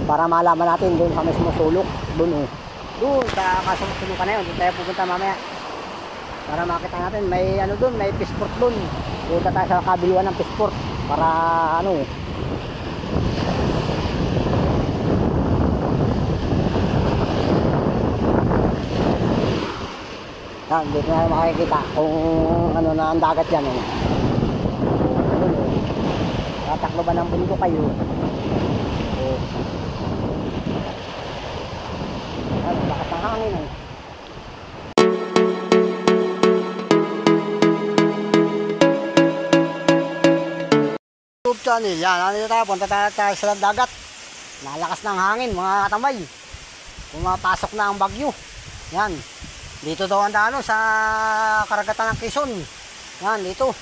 para malaman natin doon sa mismo sulok. Doon sa kasulok-sulukan na yun, doon tayo pupunta mamaya para makita natin. May ano doon, may fishport doon. Punta tayo sa kabiluan ng fishport para ano. Yan, dito na makikita kung ano na ang dagat yan. Tataklo ba ng bundok kayo? Lakas ng hangin eh. YouTube channel, yan, nandito tayo, punta tayo sa dagat. Lalakas ng hangin mga katambay. Pumapasok na ang bagyo. Yan, dito daw ang dano sa karagatan ng Quezon. Yan, dito.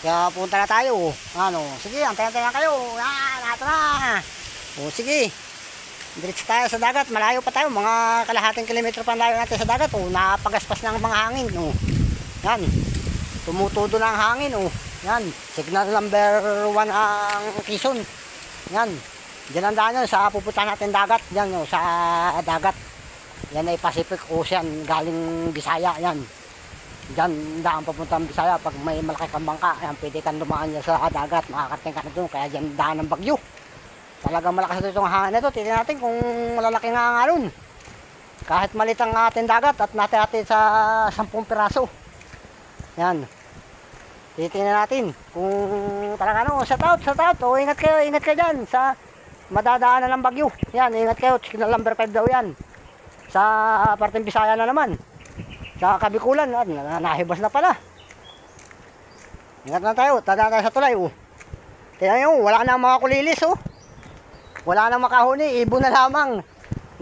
Kaya punta na tayo. Ano, sige, antay-antay na kayo. Yan, ato na. O sige, diretso tayo sa dagat. Malayo pa tayo, mga kalahating kilometro pa layo natin sa dagat. O, napagaspas ng mga hangin. O, yan, tumutudo na ang hangin. O, yan, signal number 1 ang Quezon. Yan, dyan ang daan yun sa pupuntahan natin dagat. Yan, o, sa dagat. Yan ay Pacific Ocean, galing Bisaya. Yan, dyan daan papuntang Bisaya. Pag may malaki kang bangka, yan, pwede kang dumaan yan sa dagat, makakarating ka na doon. Kaya dyan daan ng bagyo. Talagang malakas ito itong hangin na ito. Tignan natin kung malalaki nga ang alon. Kahit malit ang ating dagat at natin sa 10 piraso. Yan, titingnan natin kung talaga ano. Sa taot. O, ingat kayo dyan sa madadaanan ng bagyo. Yan, ingat kayo. Signal number 5 daw yan. Sa parteng Bisaya na naman. Sa Kabikulan, nahibas na pala. Ingat na tayo. Tada tayo sa tulay. Oh. Tingnan nyo, wala na mga kulilis. Oh. Wala na makahuni. Ibon na lamang.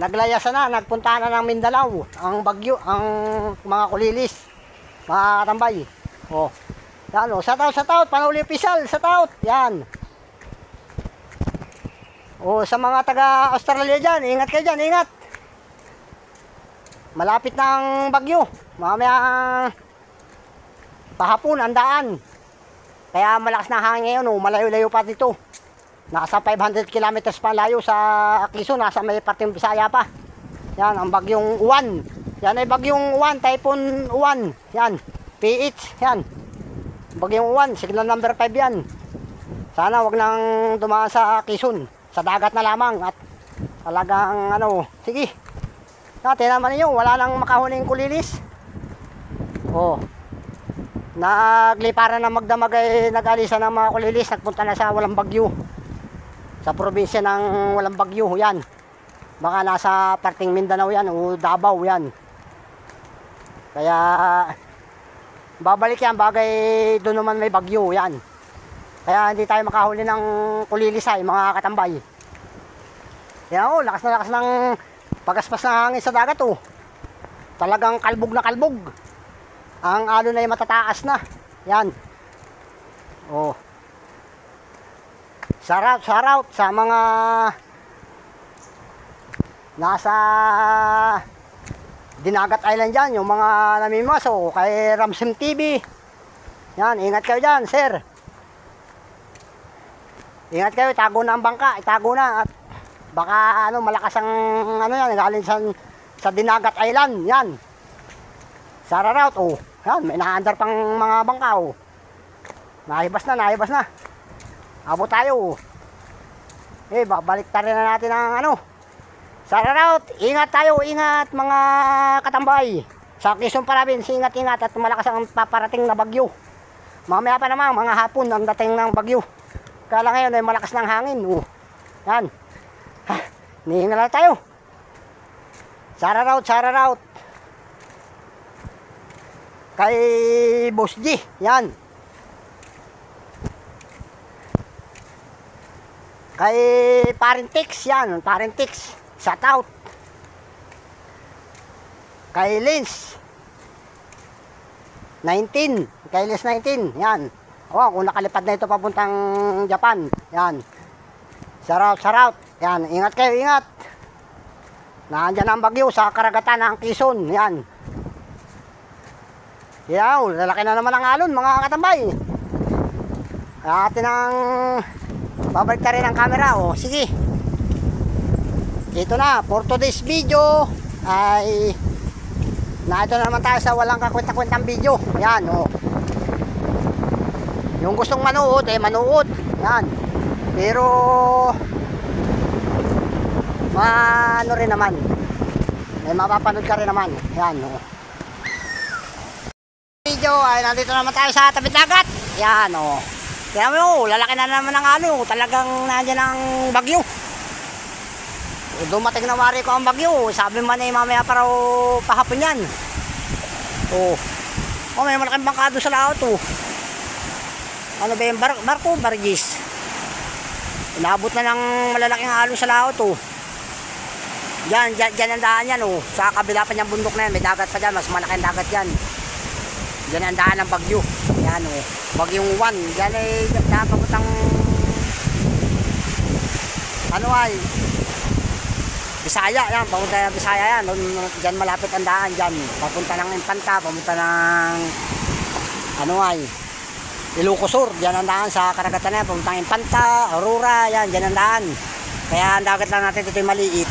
Naglayas na. Nagpunta na ng Mindanao. Ang bagyo. Ang mga kulilis. Mga katambay. Oh. Yan, oh. Sa taot. Panuli opisyal. Sa taot. Yan. Oh, sa mga taga Australia dyan. Ingat kayo dyan. Ingat. Malapit na ang bagyo. Mamaya pahapon ang daan. Kaya malakas na hangin ngayon. Oh. Malayo-layo pa dito. Nasa 500 kilometers pa layo sa Quezon. Nasa may parteng Bisaya pa. Yan ang bagyong Uwan. Yan ay bagyong Uwan. Typhoon Uwan. Yan. PH. Yan. Bagyong Uwan. Signal number 5 yan. Sana wag nang dumaan sa Quezon. Sa dagat na lamang. At talagang ano. Sige. Tingnan naman ninyo, wala nang makahuning kulilis. Oh. Nagliparan ng magdamag ay nag-alisa ng mga kulilis, nagpunta na sa walang bagyo. Sa probinsya ng walang bagyo, yan. Baka nasa parteng Mindanao yan o Davao yan. Kaya babalik yan, bagay doon naman may bagyo yan. Kaya hindi tayo makahuli ng kulilis ay mga katambay. Yan o, lakas na lakas ng pagaspas ng hangin sa dagat. Oh. Talagang kalbog na kalbog. Ang alon ay matataas na. Yan. Oh. Shoutout sa mga nasa Dinagat Island dyan, yung mga namimimaso kay Ramsim TV. Yan, ingat kayo dyan, sir. Ingat kayo, itago na ang bangka, itago na. At baka ano, malakas ang ano yan, galing sa Dinagat Island. Yan. Shoutout. Oh. Yan, may naandar pang mga bangka. Oh. Nahibas na. Abot tayo. Babalik tayo na natin ang ano. Shoutout. Ingat tayo, ingat mga katambay. Sa Quezon Province, ingat at malakas ang paparating na bagyo. Mamaya pa naman, mga hapon ang dating ng bagyo. Kaya ngayon ay malakas ng hangin. Oh. Yan. Nihinga lang tayo. Shoutout. Kay Boss G. Yan. Kay Parentix. Yan. Parentix. Shoutout. Kay Lins 19. Kay Lins 19. Yan. O, kung nakalipad na ito papuntang Japan. Yan. Shoutout. Yan. Ingat kayo, ingat. Nandiyan ang bagyo sa karagatan ng Quezon. Yan. Yaw, lalaki na naman ang alon mga katambay. Atin ang babalik na rin ang camera. O, sige. ito na, for today's video ay ito na naman tayo sa walang kakwenta-kwentang video. Yan, oh. Yung gustong manood, manood. Yan. Pero ano rin naman, mapapanood ka rin naman. Yan, oh. Video ay nandito naman tayo sa tabi dagat. Yan, oh. Kaya mo, lalaki na naman ng ano, talagang nandiyan ang bagyo. Dumating na wari ko ang bagyo. Sabi man mamaya pa raw pahapon yan. Oh, may malaking bangka doon sa laot, oh. Ano ba yung barko? Bargis. Inabot na ng malalaking halo sa laot, oh. Diyan ang daan yan, oh. Sa kabila pa niyang bundok na yan, may dagat pa dyan, mas malaking dagat yan. Diyan ang daan ng bagyo. Yan, oh. Bagyong 1. Diyan ay nakapagutang ano ay Bisaya, yan, papunta ng Bisaya yan. Diyan malapit ang daan dyan. Papunta ng Infanta, papunta ng ano ay Ilocos Sur. Diyan ang daan sa karagatan na yan. Papunta ng Infanta, Aurora, yan, diyan ang daan. Kaya ang dagat lang natin ito yung maliit.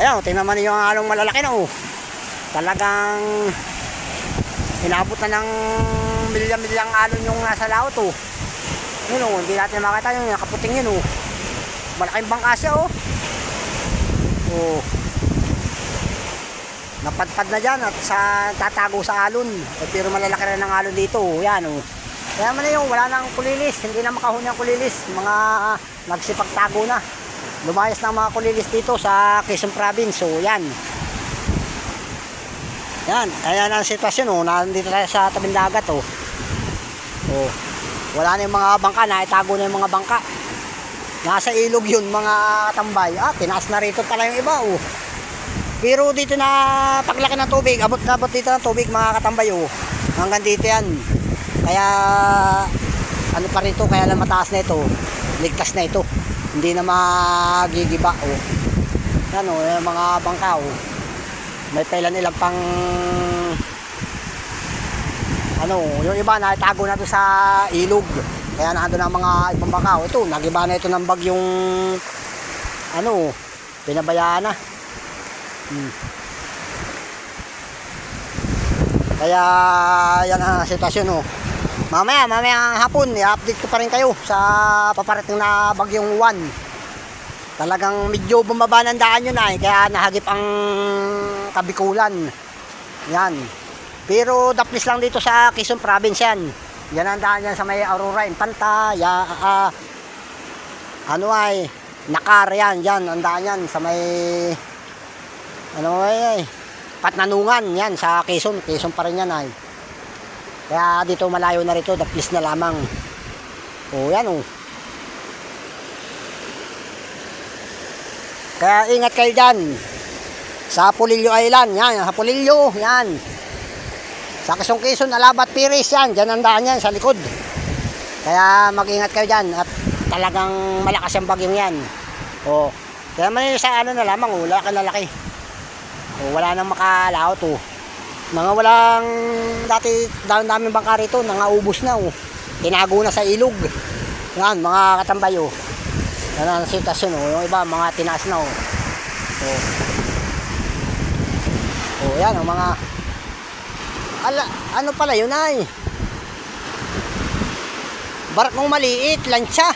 Ayan, tingnan man yung along malalaki na, oh. Talagang inabot na ng milyang alon yung nasa laot, oh. Yun, oh, hindi natin makita yung nakaputing yun, oh. Malaking bangka siya, oh. Oh. Napadpad na dyan at tatago sa alon. Pero malalaki rin ang alon dito, oh. Yan, oh. Kaya man yung wala nang kulilis, hindi na makahuni ang kulilis. Mga nagsipagtago na. Lumayas na mga kulilis dito sa Quezon Province, oh. Yan. Yan, kaya na ang sitwasyon, oh. Nandito tayo sa tabing dagat, oh. Oh. Wala na yung mga bangka, naitago na yung mga bangka. Nasa ilog yun, mga katambay. Tinaas na rito pala yung iba, oh. Pero dito na paglaki ng tubig, abot na abot dito ng tubig, mga katambay, oh. Hanggang dito yan. Kaya ano pa rito, kaya lang mataas na ito. Ligtas na ito. Hindi na magigiba, oh. Yan, oh, yung mga bangka, oh. May pailan ilang pang ano, yung iba naitago na doon sa ilog. Kaya naandun ang mga ibang bangka. Ito, nagiba na ito ng bagyong ano, pinabayaan na. Kaya yan ang sitwasyon, oh. Mamaya hapon, i-update ko pa rin kayo sa paparating na bagyong 1. Talagang medyo bumaba ng daan yun, ay. Kaya nahagip ang Kabikulan. Yan. Pero daplis lang dito sa Quezon Province yan. Yan ang daan yan sa may Aurora, Infanta, ano ay, Nakar, yan, ang daan yan sa may, ano ay, Patnanungan, yan, sa Quezon pa rin yan, ay. Kaya dito malayo na rito, daplis na lamang. O, yan, o. Kaya ingat kayo dyan, sa Pulillo Island, yan, sa Pulillo, yan. Sa Quezon, Alabat, Piris, yan. Diyan ang daan yan, sa likod. Kaya mag-ingat kayo dyan. At talagang malakas yung bagyong yan. O. Kaya man sa ano na lamang, o. Laki. O, wala nang makalaot, o. Mga walang dati, daming bangka rito, nangaubos na, o. Tinago na sa ilog. Yan, mga katambay, o. Yan ang sitwasyon, o. Yung iba, mga tinaas na, o. O. O, yan, o, mga ano pala yun, ay barkong maliit, lansya.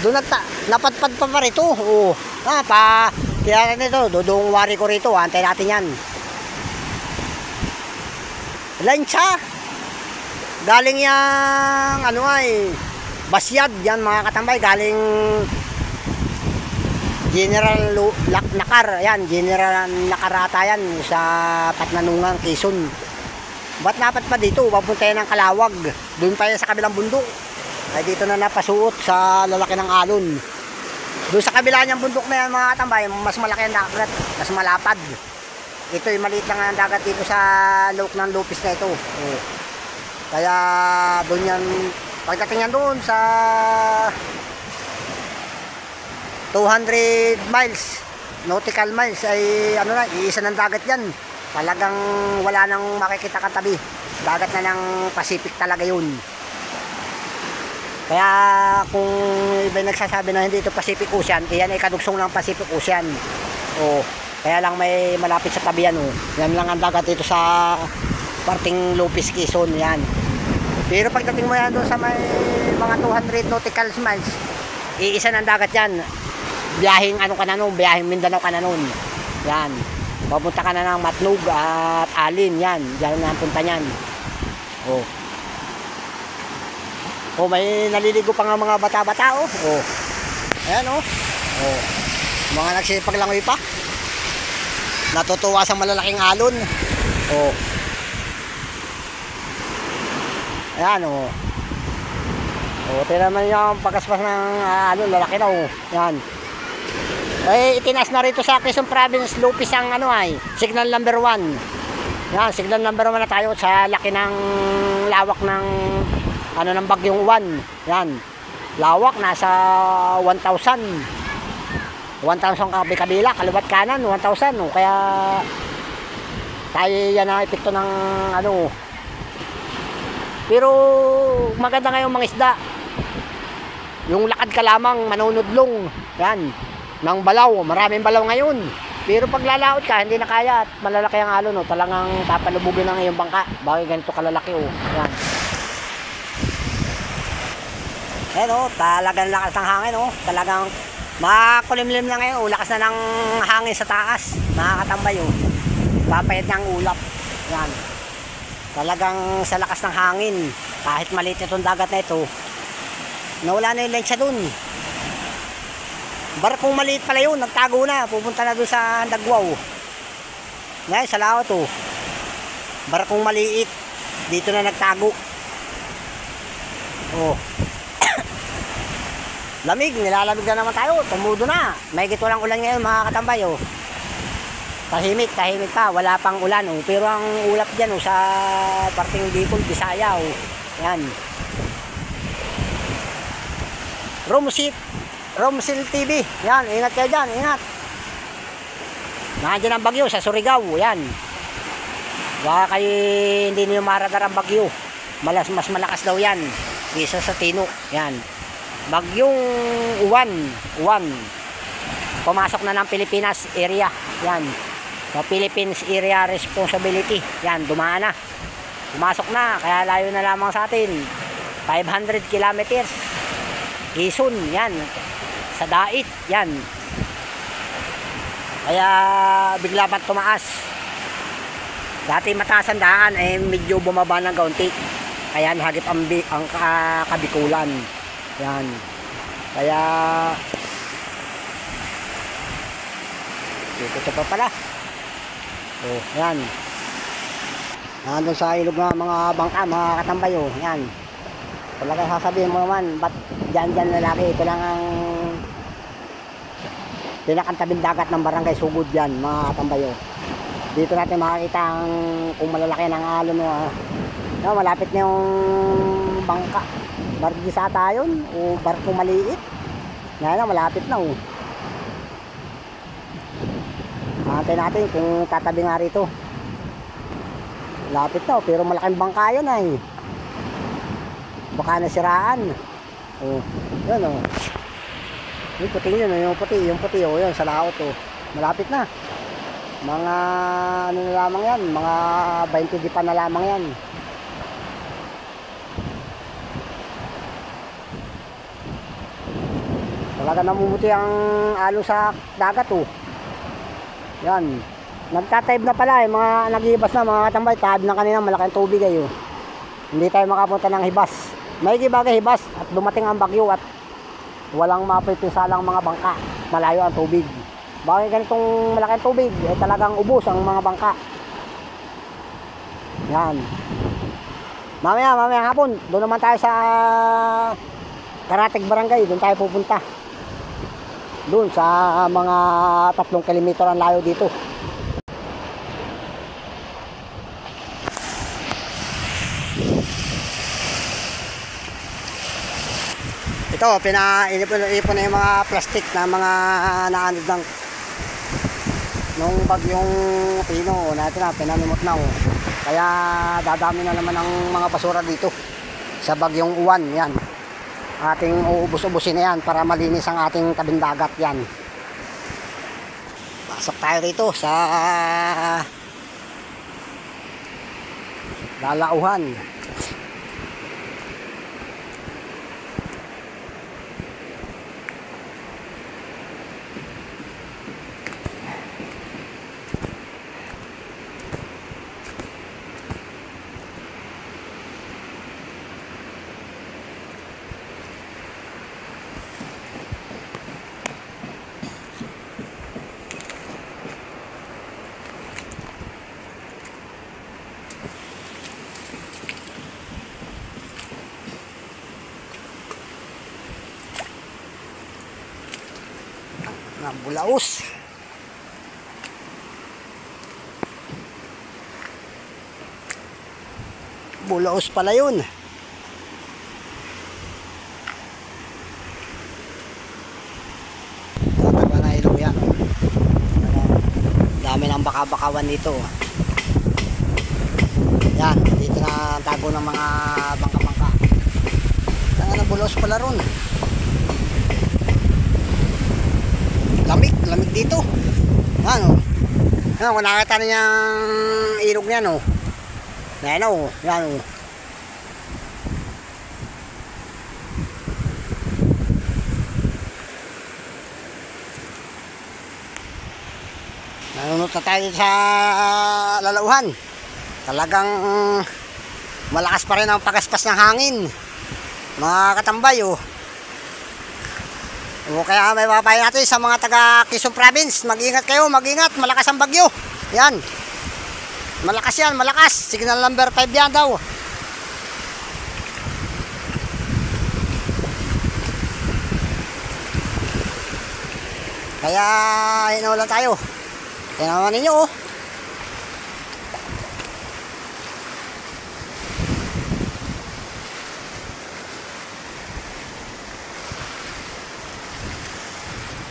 Doon napadpad pa rito. Oo. Kaya nito, dudong wari ko rito. Antay natin yan. Lansya. Galing yang ano ay Basyad, yan mga katambay. Galing General Nakar. Yan, General Nakarata yan sa Patnanungan, Quezon. Ba't napat pa dito? Papunta yan ng Kalawag. Doon pa yan sa kabilang bundok. Ay dito na napasuot sa lalaki ng alon. Doon sa kabila niyang bundok na yan, mga katambay, mas malaki ang dagat, mas malapad. Ito yung maliit lang ang dagat dito sa loob ng Lupis na ito. Oh. Kaya doon yan, pagdating yan doon sa 200 miles, nautical miles, ay ano na, iisa ng dagat yan. Talagang wala nang makikita katabi. Dagat na ng Pacific talaga yun. Kaya kung iba nagsasabi na hindi ito Pacific Ocean, iyan ay kadugsong ng Pacific Ocean. Oh, kaya lang may malapit sa tabi yan. Oh. Yan lang ang dagat dito sa parting Lopez, Quezon. Yan. Pero pagdating mo yan doon sa may mga 200 nautical miles, iisa ng dagat yan. Biyahing ano ka na nun, biyahing Mindanao ka na nun. Yan. Papunta ka na ng Matnog at Alin. Yan. Diyan na ang punta niyan. Oh. Oh, may naliligo pa nga mga bata-bata, oh. Oh. Ayan, oh. Oh. Mga nagsipaglangoy pa. Natutuwa sa malalaking alon. Oh. Ayan, oh. Oh, tingnan naman yung pagkaspas ng alon, lalaki na, oh. Ayan. Eh, itinaas na rito sa Quezon Province, Lopez ang ano ay, signal number 1. Yan, signal number 1 na tayo sa laki ng lawak ng ano ng bagyong Uwan. Yan. Lawak nasa 1,000. 1,000 kabila, kaliwat kanan 1,000. No? Kaya tayo yan ang epekto ng ano. Pero maganda ngayong mga isda. Yung lakad ka lamang manunudlong. Yan. Ng balaw, maraming balaw ngayon. Pero pag lalaot ka, hindi na kaya at malalaki ang alon, no? Talagang papalubugin ng iyong bangka. Bakit ganito kalalaki, oh. Yan. Ayan, oh, talagang lakas ng hangin, oh. Talagang makulimlim na ngayon, oh. Lakas na ng hangin sa taas. Nakakatambay, oh. Papayad ng ulap. Yan. Talagang sa lakas ng hangin, kahit maliit itong dagat na ito, nawala na yung lensya dun. Barkong maliit pala yun, nagtago na, pupunta na doon sa Dagwaw. Ngayon, sa laot, oh. Barkong maliit, dito na nagtago. Oh. Lamig, nilalamig na naman tayo, tumudo na. May gito lang ulan ngayon, mga katambay, oh. Tahimik pa, wala pang ulan, oh. Pero ang ulap dyan, oh, sa parting Bicol, Bisaya, oh. Yan. Romsil TV. Yan, ingat kayo dyan, ingat. Nandiyan ang bagyo sa Surigao, yan. Baka kayo hindi niyo maragar ang bagyo. Mas malakas daw yan kaysa sa Tino. Yan. Bagyong Uwan. Pumasok na ng Pilipinas area. Yan. Sa Philippines Area Responsibility. Yan, dumaan na. Pumasok na, kaya layo na lamang sa atin. 500 kilometers. Quezon, yan. Sa Dait, yan. Kaya bigla pa tumaas. Dati mataas ang daan, eh medyo bumaba ng kaunti. Kaya nahagip ang Kabikulan. Yan. Kaya dito pa pala. Oh, yan. Nandun sa ilog ng mga bangka, mga katambay, oh. Yan. Talaga sasabihin mo naman, ba't dyan lalaki? Ito lang ang pinakantabing dagat ng barangay Sugod yan, mga katambay, oh. Dito natin makakita ang kung malalaki ng alon, oh. No, malapit na yung bangka. Bargis ata yun, o barko maliit. Yan na, malapit na, oh. Antay natin kung tatabi nga rito. Malapit na, oh, pero malaking bangka yan ay. Baka nasiraan. Oh, yun, oh. Yung puti yun, yung puti, oh, yun, sa laot, oh. Malapit na. Mga ano na lamang yan, mga 20 dipa na lamang yan. Talaga namumuti ang alon sa dagat, oh. Yan. Nagtataib na pala, eh. Mga nag-iibas na, mga katambay. Taib na kanina, malaking tubig, eh, oh. Hindi tayo makapunta ng hibas. May bagay hibas at dumating ang bagyo at walang mapipinsalang mga bangka. Malayo ang tubig. Bakit ganitong malaking tubig, eh talagang ubos ang mga bangka. Yan. Mamaya hapon, doon naman tayo sa Karatig Barangay, doon tayo pupunta. Doon sa mga 3 kilometro ang layo dito. Ito, ipon na yung mga plastic na mga naanod ng nung bagyong Tino natin na pinanimot na, oh. Kaya dadami na naman ang mga basura dito sa bagyong Uwan. Yan. ating uubos-ubusin na yan para malinis ang ating tabing dagat yan. Pasok tayo rito sa lalauhan. Na Bulaos. Bulaos pala yun. Tataba na ilog yan. Dami ng baka-bakawan dito. Yan, dito na tago ng mga bangka-bangka. Saan na Bulaos pala ron. Lamig dito. Ano? Ano, kung nakita niya ang ilog niya, no? Yan, o. Yan, o. Nanunod na tayo sa lalauhan. Talagang malakas pa rin ang pagaspas ng hangin. Mga katambay, o. O kaya may papayo natin sa mga taga Quezon Province, mag-ingat kayo, mag-ingat, malakas ang bagyo. Yan. Malakas yan, malakas. Signal number 5 yan daw. Kaya inulan tayo. Tingnan ninyo, oh.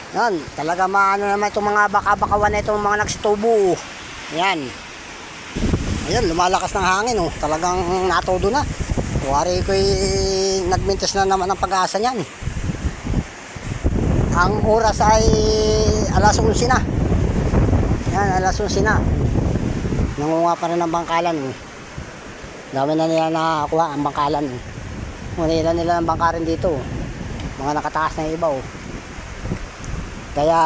Yan, talaga maano naman itong mga baka-bakawan na itong mga nagsitubo. Yan. Ayan, lumalakas ng hangin, oh. Talagang natodo na. Wari ko'y nagmintis na naman ang pag-asa niyan. Ang oras ay alas 11 na. Yan, alas 11 na. Nangunga pa rin ang bangkalan, oh. Dami na nila nakakuha ang bangkalan, oh. Ngunila nila ng bangka rin dito, oh. Mga nakataas na iba, oh. Kaya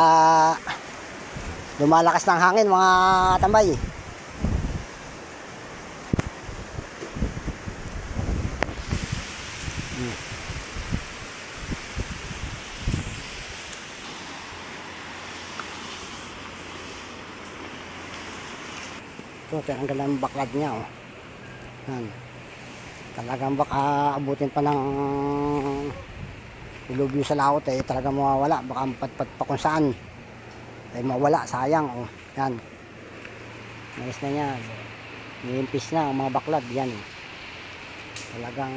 lumalakas ng hangin, mga tambay. Ito, ang gandang baklad niya, oh. Yan. Talagang baka abutin pa ng ilubyo sa laot, eh talaga mawawala, baka patpat pa kung saan ay mawala, sayang, oh. Yan, malis na niya, niimpis na ang mga baklad. Yan, talagang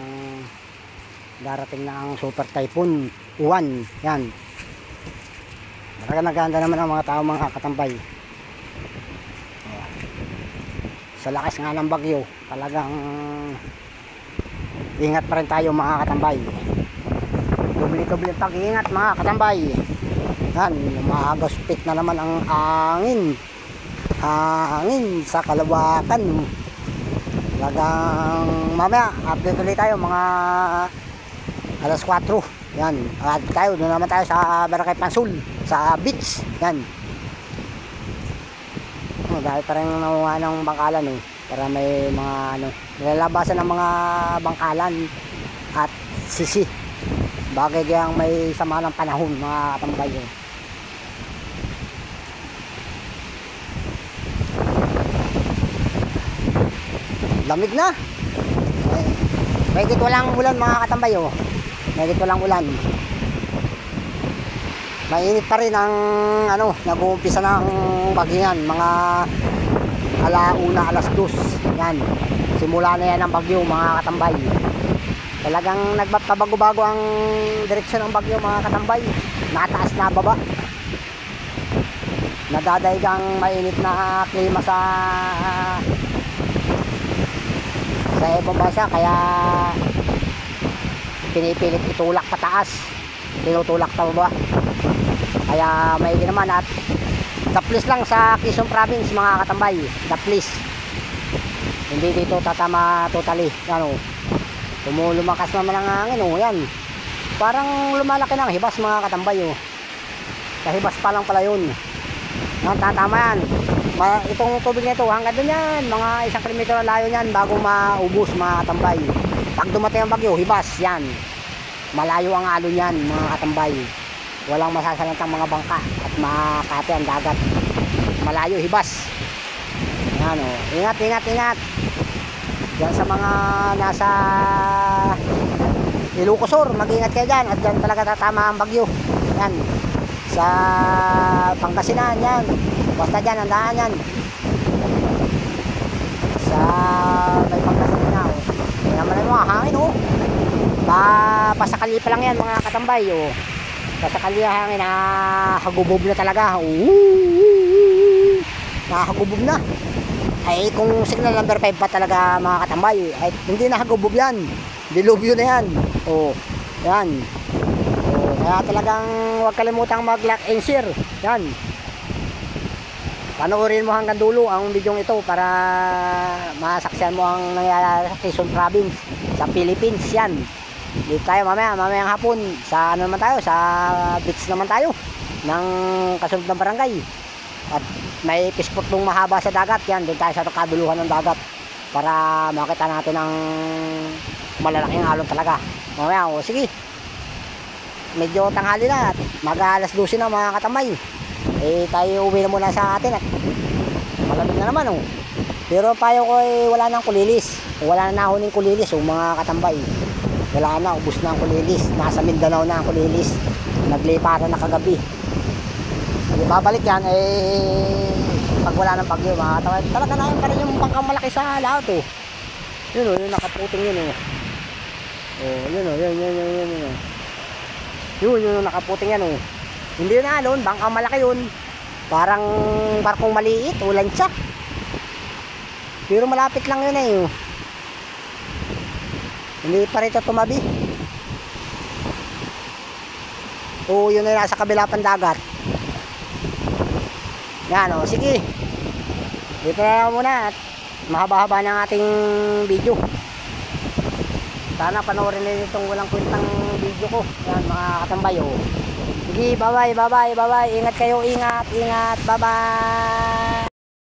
darating na ang super typhoon Uwan. Yan, talaga naganda naman ang mga tao, mga katambay. Sa lakas nga ng bagyo, talagang ingat pa rin tayo, mga katambay. Dubli-dubli ang pag-iingat, mga katambay. Yan, umagaspit na naman ang hangin sa kalawakan. Talagang mamaya update ulit tayo mga alas 4. Yan, at tayo doon naman tayo sa Barangay Pansul, sa beach. Yan, dahil parang nakuha ng bangkalan, eh, para may mga nilalabasan ng mga bangkalan at sisi. Bagay kayang may sama ng panahon, mga katambay, eh. Lamig na. Mahigit walang ulan, mga katambay, oh. Mahigit walang ulan. Mainit pa rin ang nag-uumpisa ng bagyan, mga alauna, alas 2. Yan, simula na yan ang bagyo, mga katambay. Talagang nagpabago-bago ang direksyon ng bagyo, mga katambay. Nataas na baba. Nadadaig ang mainit na klima sa ibang bansa, kaya pinipilit itulak pataas, tinutulak taba. Kaya maigi naman at daplis lang sa Quezon Province mga katambay, daplis. Hindi dito tatama totally. Ano, lumakas naman ang hangin, oh, yan. Parang lumalaki ng hibas mga katambay, oh. Kahibas pa lang pala yun. Tatama yan. Itong tubig nito hanggang doon yan, mga 1 kilometro na layo yan bago maubos mga katambay. Pag dumating ang bagyo, hibas yan. Malayo ang alon yan mga katambay. Walang masasalantang mga bangka at makati ang dagat. Malayo, hibas. Yan, oh. Ingat, ingat, ingat. Yan sa mga nasa Ilocosur, mag-ingat kayo dyan. At dyan talaga tatama ang bagyo. Yan. Sa Pangasinan, yan. Basta dyan, ang daan yan. Sa may Pangasinan na, oh. Kaya naman yung mga hangin, oh. Pasakali pa lang yan mga katambay, oh. Pasakali ang hangin, hagubog na talaga. Nakahagubog na. Ay kung signal number 5 pa talaga mga katambay, ay hindi na hagubog yan. Dilubyo na yan. Oh, yan. Oh, kaya talagang huwag kalimutang mag-like and share. Yan. Panoorin mo hanggang dulo ang bidyong ito para masaksihan mo ang nangyayari sa Quezon Province, sa Philippines. Yan. Dito tayo mamayang hapon sa ano naman tayo, sa beach naman tayo ng kasunod ng barangay. At may pispot nung mahaba sa dagat, yan, doon tayo sa kaduluhan ng dagat para makita natin ang malalaking alon talaga. Mamaya, o sige, medyo tanghali na at mag-alas 12 na mga katamay. Tayo uwi na muna sa atin at malamig na naman, oh. Pero payo ko wala nang kulilis, wala na nahuning kulilis, mga katambay. Wala na, ubos na ang kulilis. Nasa Mindanao na ang kulilis, naglipatan na kagabi. Babalik yan pag wala ng bagyo mga katambay. Talaga na yun pa rin yung bangkang malaki sa lahat, oh. Yun, oh, yung nakaputing yun, oh. Oh, yun, oh, yun. Yun, nakaputing yan, oh. Hindi yun alon, bangkang malaki yun. Parang barkong maliit, ulan siya. Pero malapit lang yun, oh. Hindi pa rito tumabi. Oh, yun na nasa kabila pang dagat. Yan, oh, sige. Dito na lang muna at mahaba-haba ng ating video. Sana panoorin nyo itong walang kwentang video ko. Yan mga katambay, oh. Sige, bye-bye. Ingat kayo, ingat. Bye-bye.